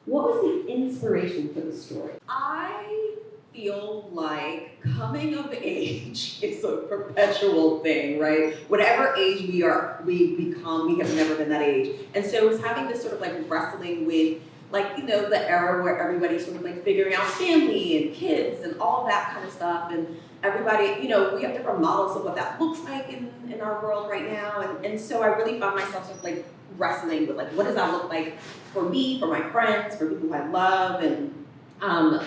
What was the inspiration for the story? I feel like coming of age is a perpetual thing, right? Whatever age we become, we have never been that age. And so it's having this sort of like wrestling with like, you know, the era where everybody's sort of like figuring out family and kids and all of that kind of stuff. And everybody, you know, we have different models of what that looks like in our world right now. And so I really found myself sort of like wrestling with like, what does that look like for me, for my friends, for people who I love, and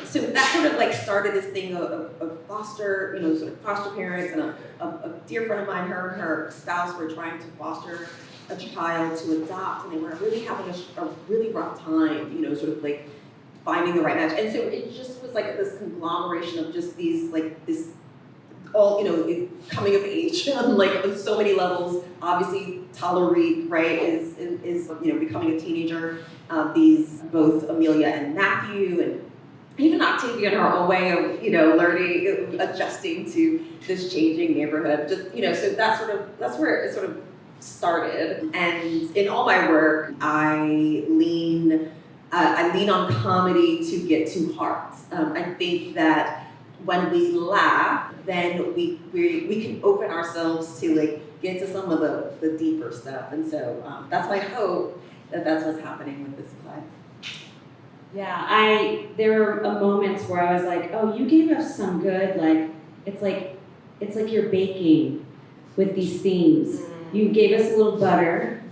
so that sort of like started this thing of foster, you know, sort of foster parents, and a dear friend of mine, her and her spouse were trying to foster a child to adopt, and they were really having a really rough time, you know, sort of like finding the right match. And so it just was like this conglomeration of just these, like this, all, you know, coming of age on like so many levels. Obviously, Tolerique, right, is you know, becoming a teenager. These both Amelia and Matthew, and even Octavia in her own way of, you know, learning, adjusting to this changing neighborhood. Just, you know, so that's where it sort of started. And in all my work, I lean on comedy to get to heart. I think that when we laugh, then we can open ourselves to like get to some of the deeper stuff. And so that's my hope that that's what's happening with this play. Yeah, there were moments where I was like, oh, you gave us some good, like it's like you're baking with these themes. You gave us a little butter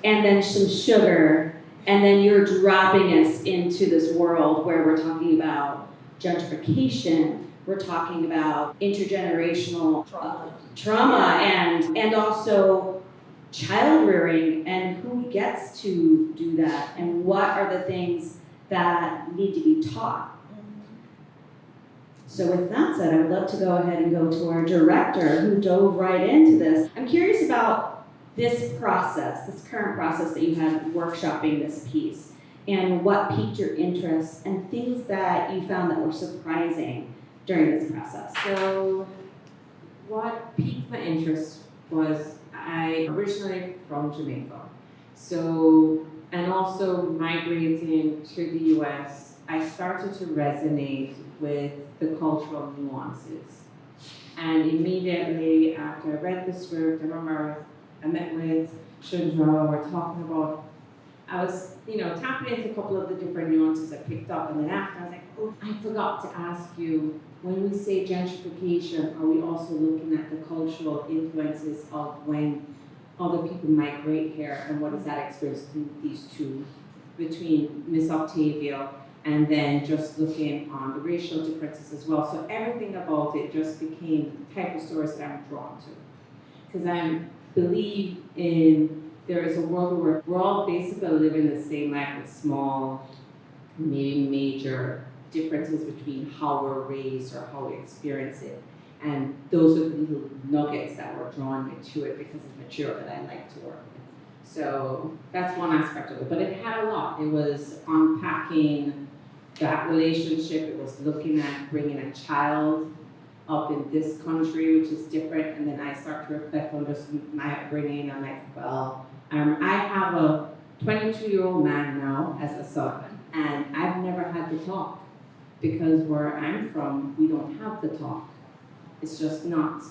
and then some sugar, and then you're dropping us into this world where we're talking about gentrification, we're talking about intergenerational trauma and also child rearing, and who gets to do that, and what are the things that need to be taught. So with that said, I would love to go ahead and go to our director who dove right into this. I'm curious about this process, this current process that you had workshopping this piece, and what piqued your interest and things that you found that were surprising during this process. So what piqued my interest was I originally from Jamaica. So, and also migrating to the US, I started to resonate with the cultural nuances. And immediately after I read the script, I remember I met with Chandra, we're talking about, I was, you know, tapping into a couple of the different nuances I picked up, and then after I was like, oh, I forgot to ask you, when we say gentrification, are we also looking at the cultural influences of when other people migrate here, and what is that experience between these two, between Miss Octavia, and then just looking on the racial differences as well. So everything about it just became the type of stories that I'm drawn to. Because I believe there is a world where we're all basically living the same life with small, maybe major differences between how we're raised or how we experience it. And those are the little nuggets that were drawn me to it because of the material that I like to work with. So that's one aspect of it, but it had a lot. It was unpacking that relationship. It was looking at bringing a child up in this country, which is different. And then I start to reflect on just my upbringing. I'm like, well, I have a 22-year-old man now as a son, and I've never had the talk because where I'm from, we don't have the talk. It's just not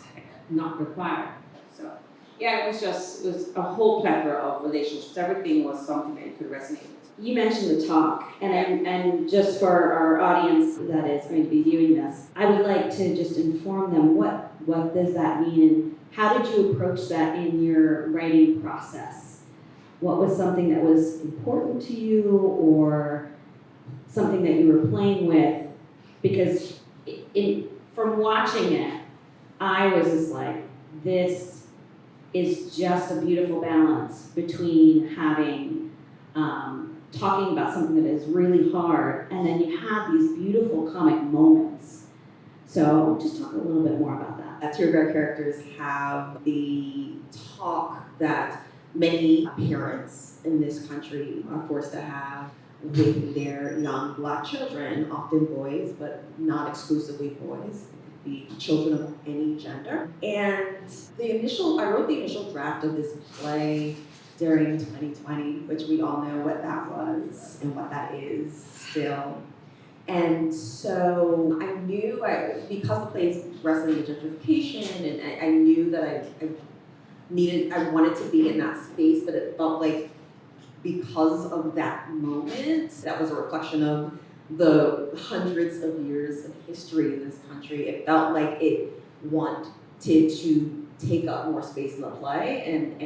required. So yeah, it was a whole plethora of relationships. Everything was something that you could resonate with. You mentioned the talk, and just for our audience that is going to be viewing this, I would like to just inform them what does that mean, and how did you approach that in your writing process? What was something that was important to you, or something that you were playing with? Because from watching it, I was just like, this is just a beautiful balance between having talking about something that is really hard, and then you have these beautiful comic moments. So just talk a little bit more about that. Two of our characters have the talk that many parents in this country are forced to have with their young Black children, often boys, but not exclusively boys. It could be children of any gender. And I wrote the initial draft of this play during 2020, which we all know what that was and what that is still. And so I knew, because the play is wrestling with gentrification, and I knew that I wanted to be in that space, but it felt like because of that moment, that was a reflection of the hundreds of years of history in this country. It felt like it wanted to take up more space in the play, and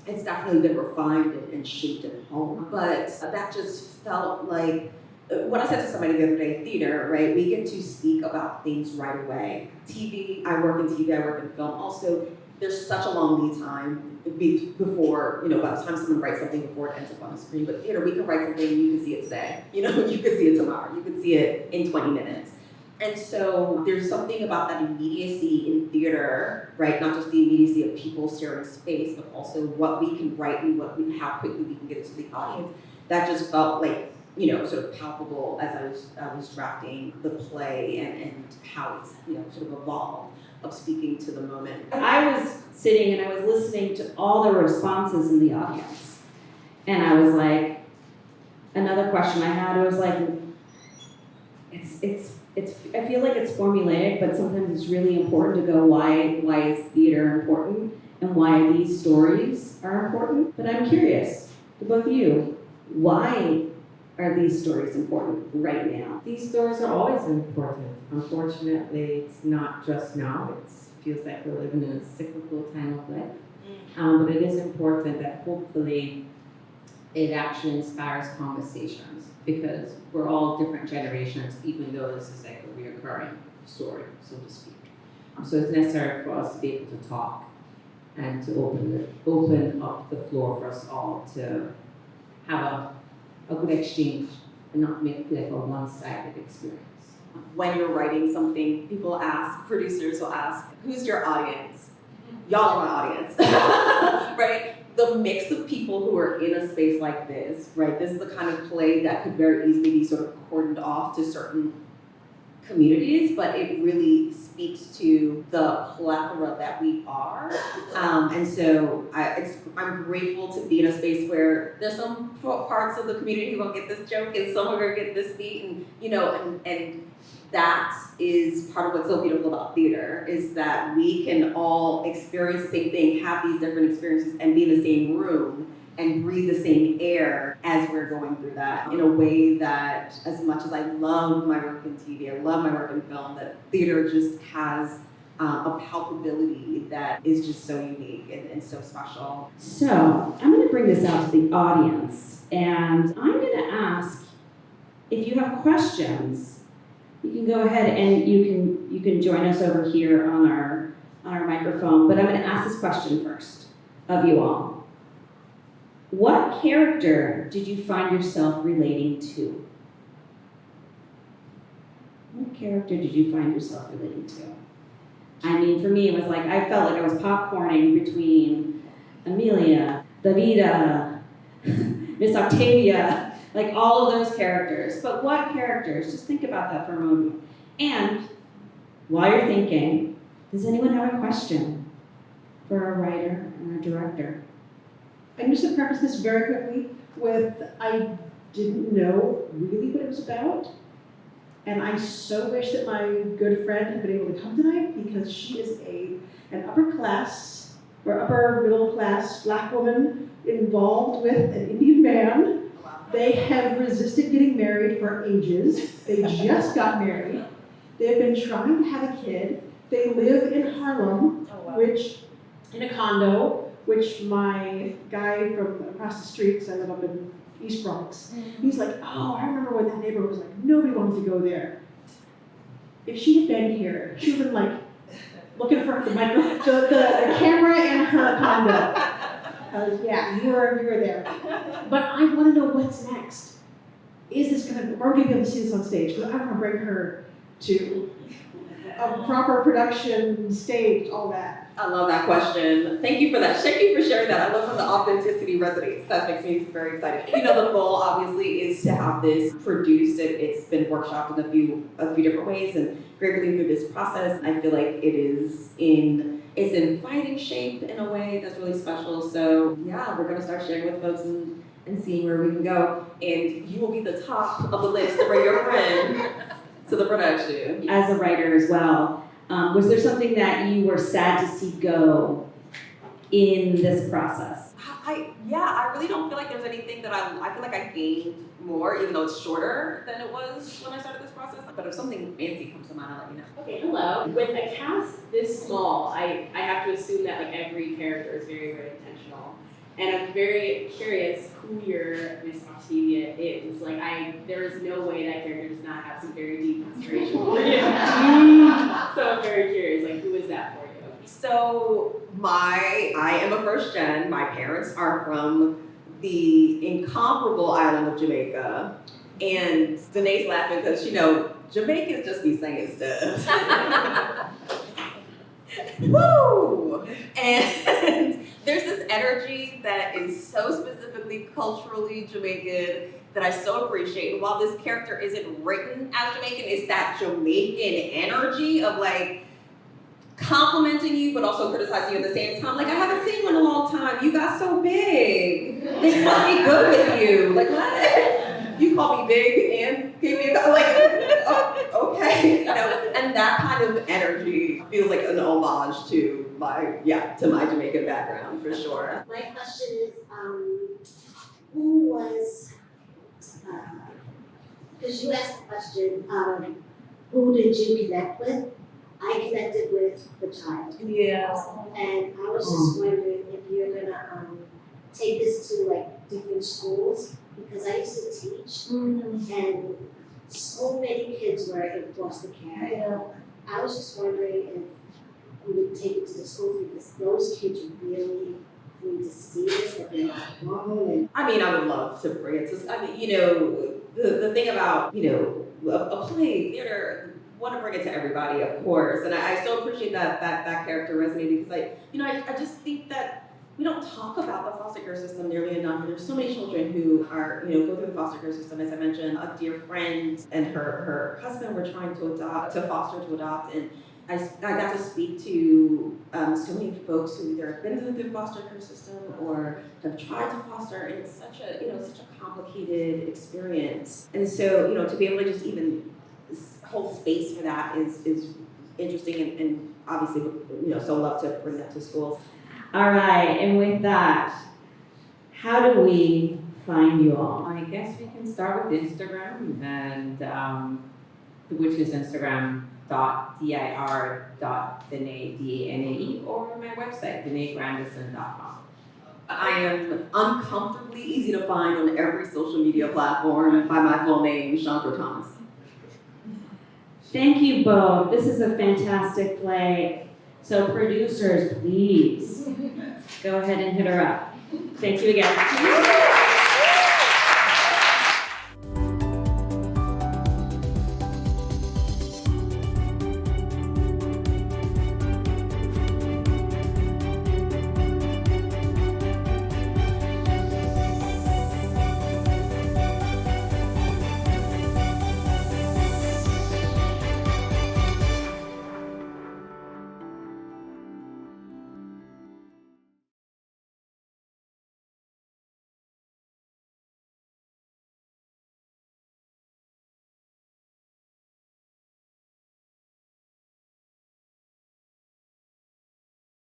it's definitely been refined and shaped at home. But that just felt like, when I said to somebody the other day, theater, right, we get to speak about things right away. TV, I work in TV, I work in film. Also, there's such a long lead time before, by the time someone writes something before it ends up on the screen. But theater, we can write something and you can see it today. You can see it tomorrow. You can see it in 20 minutes. And so there's something about that immediacy in theater, right? Not just the immediacy of people sharing space, but also what we can write and how quickly we can get it to the audience. That just felt like, sort of palpable as I was drafting the play and how it's, sort of evolved of speaking to the moment. I was sitting and I was listening to all the responses in the audience. And I was like, another question I had, I was like, I feel like it's formulaic, but sometimes it's really important to go, why is theater important? And why these stories are important? But I'm curious, to both of you, why are these stories important right now? These stories are always important. Unfortunately, it's not just now. It feels like we're living in a cyclical time of life. But it is important that hopefully it actually inspires conversations, because we're all different generations, even though this is like a reoccurring story, so to speak. So it's necessary for us to be able to talk and to open up the floor for us all to have a good exchange and not make it like a one-sided experience. When you're writing something, producers will ask, who's your audience? Y'all are my audience, right? The mix of people who are in a space like this, right? This is the kind of play that could very easily be sort of cordoned off to certain communities, but it really speaks to the plethora that we are. And so I'm grateful to be in a space where there's some parts of the community who won't get this joke and some are going to get this beat, and that is part of what's so beautiful about theater, is that we can all experience the same thing, have these different experiences, and be in the same room and breathe the same air as we're going through that, in a way that, as much as I love my work in TV, I love my work in film, that theater just has a palpability that is just so unique and so special. So I'm going to bring this out to the audience, and I'm going to ask, if you have questions, you can go ahead and you can join us over here on our microphone. But I'm going to ask this question first of you all. What character did you find yourself relating to? What character did you find yourself relating to? I mean, for me, it was like, I felt like I was popcorning between Amelia, Davida, Miss Octavia, like all of those characters. But what characters? Just think about that for a moment. And while you're thinking, does anyone have a question for a writer and a director? I'm just going to preface this very quickly with, I didn't know really what it was about. And I so wish that my good friend had been able to come tonight, because she is an upper class or upper middle class Black woman involved with an Indian man. They have resisted getting married for ages. They just got married. They've been trying to have a kid. They live in Harlem, in a condo, which my guy from across the street, because I live up in East Bronx, he's like, oh, I remember when that neighborhood was like, nobody wanted to go there. If she had been here, she would have been like, looking for the camera in her condo. Yeah, you were there. But I want to know what's next. We're going to be able to see this on stage, because I want to bring her to a proper production, stage, all that? I love that question. Thank you for that. Thank you for sharing that. I love when the authenticity resonates. That makes me very excited. You know, the goal obviously is to have this produced. It's been workshopped in a few different ways, and gratefully through this process, I feel like it's in fighting shape in a way that's really special. So yeah, we're gonna start sharing with folks and seeing where we can go. And you will be the top of the list to bring your friend to the production. As a writer as well, was there something that you were sad to see go in this process? I really don't feel like there's anything that I feel like I gained more, even though it's shorter than it was when I started this process. But if something fancy comes to mind, I'll let you know. Okay, hello. With a cast this small, I have to assume that like every character is very, very intentional. And I'm very curious who your Miss Octavia is. Like there is no way that character does not have some very deep inspiration for you. So I'm very curious, like who is that for you? So I am a first gen. My parents are from the incomparable island of Jamaica. And Danae's laughing because, Jamaicans just be saying stuff. Woo! And there's this energy that is so specifically culturally Jamaican that I so appreciate. And while this character isn't written as Jamaican, it's that Jamaican energy of like complimenting you, but also criticizing you at the same time. Like, I haven't seen you in a long time. You got so big. Things must be good with you. Like, what? You call me big and gave me okay. And that kind of energy feels like an homage to my Jamaican background for sure. My question is, who was, because you asked the question, who did you connect with? I connected with the child. Yeah. And I was just wondering if you're gonna take this to like different schools, because I used to teach and so many kids were in foster care. Yeah. I was just wondering if we would take it to the schools, because those kids really need to see this, that they're not alone. I mean, I would love to bring it to, the thing about, a play, theater, want to bring it to everybody, of course. And I so appreciate that character resonated, because I just think that we don't talk about the foster care system nearly enough. There's so many children who are, go through the foster care system. As I mentioned, a dear friend and her husband were trying to adopt, and I got to speak to so many folks who either have been through the foster care system or have tried to foster, and it's such a complicated experience. And so, to be able to just even hold space for that is interesting, and obviously, so love to bring that to schools. All right, and with that, how do we find you all? I guess we can start with Instagram, and which is Instagram.dir.Danae, DANAE, or my website, DanaeGrandison.com. I am uncomfortably easy to find on every social media platform by my full name, Chandra Thomas. Thank you both. This is a fantastic play. So producers, please go ahead and hit her up. Thank you again.